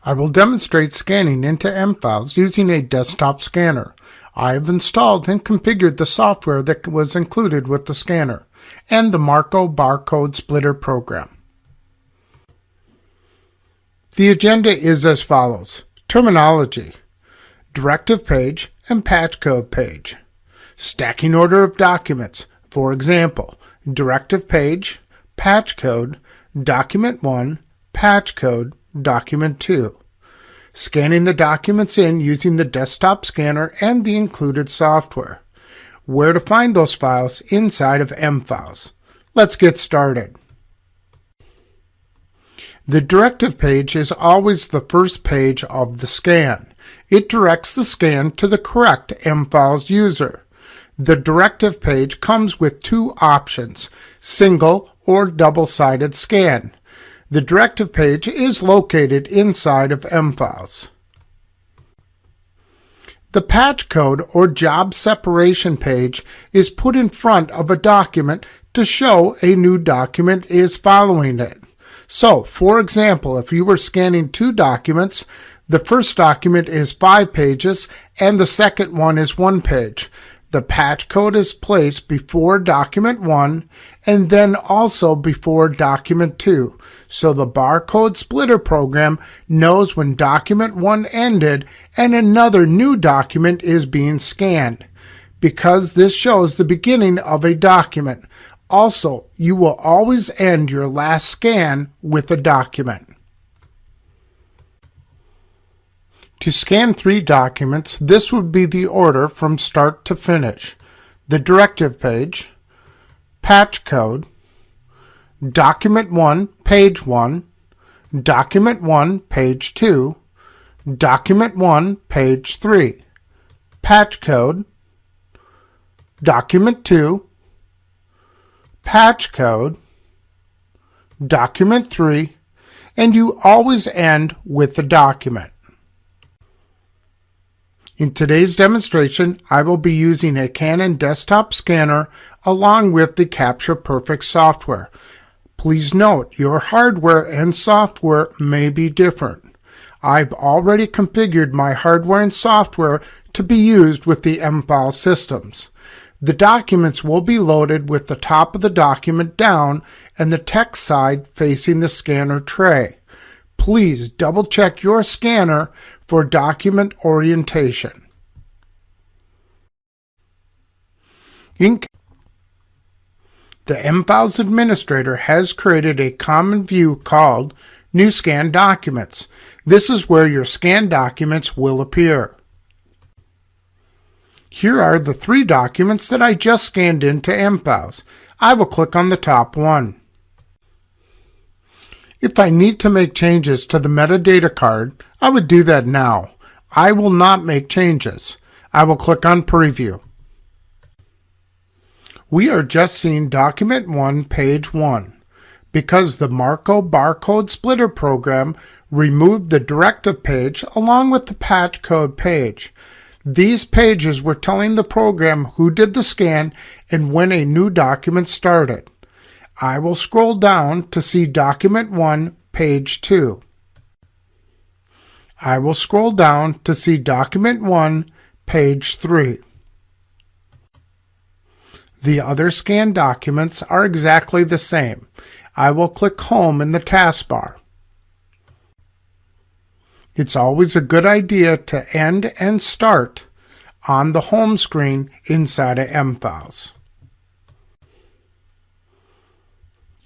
I will demonstrate scanning into M-Files using a desktop scanner. I have installed and configured the software that was included with the scanner and the Marco Barcode Splitter program. The agenda is as follows: terminology, directive page, and patch code page. Stacking order of documents, for example, directive page, patch code, document 1, patch code, document 2. Scanning the documents in using the desktop scanner and the included software. Where to find those files inside of M-Files. Let's get started. The directive page is always the first page of the scan. It directs the scan to the correct M-Files user. The directive page comes with two options, single or double-sided scan. The directive page is located inside of M-Files. The patch code or job separation page is put in front of a document to show a new document is following it. So, for example, if you were scanning two documents, the first document is 5 pages and the second one is 1 page. The patch code is placed before document 1 and then also before document 2. So the barcode splitter program knows when document 1 ended and another new document is being scanned, because this shows the beginning of a document. Also, you will always end your last scan with a document. To scan 3 documents, this would be the order from start to finish: the directive page, patch code, document 1, page 1, document 1, page 2, document 1, page 3, patch code, document 2, patch code, document 3, and you always end with the document. In today's demonstration, I will be using a Canon desktop scanner along with the Capture Perfect software. Please note, your hardware and software may be different. I've already configured my hardware and software to be used with the M-File systems. The documents will be loaded with the top of the document down and the text side facing the scanner tray. Please double check your scanner for document orientation. The M-Files administrator has created a common view called New Scan Documents. This is where your scanned documents will appear. Here are the 3 documents that I just scanned into M-Files. I will click on the top one. If I need to make changes to the metadata card, I would do that now. I will not make changes. I will click on Preview. We are just seeing document 1, page 1. Because the Marco Barcode Splitter program removed the directive page along with the patch code page. These pages were telling the program who did the scan and when a new document started. I will scroll down to see document 1, page 2. I will scroll down to see document 1, page 3. The other scanned documents are exactly the same. I will click Home in the taskbar. It's always a good idea to end and start on the home screen inside of M-Files.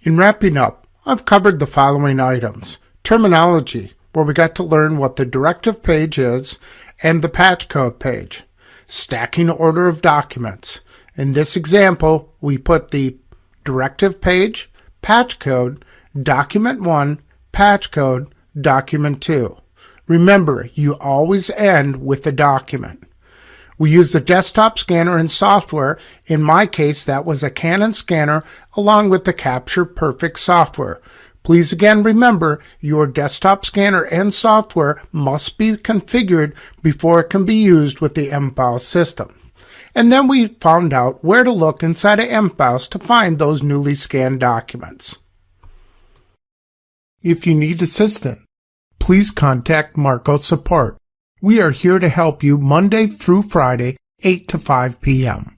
In wrapping up, I've covered the following items: terminology, where we got to learn what the directive page is, and the patch code page. Stacking order of documents. In this example, we put the directive page, patch code, document 1, patch code, document 2. Remember, you always end with the document. We use the desktop scanner and software. In my case, that was a Canon scanner along with the Capture Perfect software. Please again remember, your desktop scanner and software must be configured before it can be used with the M-Files system. And then we found out where to look inside of M-Files to find those newly scanned documents. If you need assistance, please contact Marco Support. We are here to help you Monday through Friday, 8 to 5 p.m.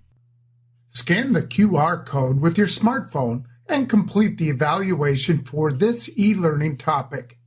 Scan the QR code with your smartphone and complete the evaluation for this e-learning topic.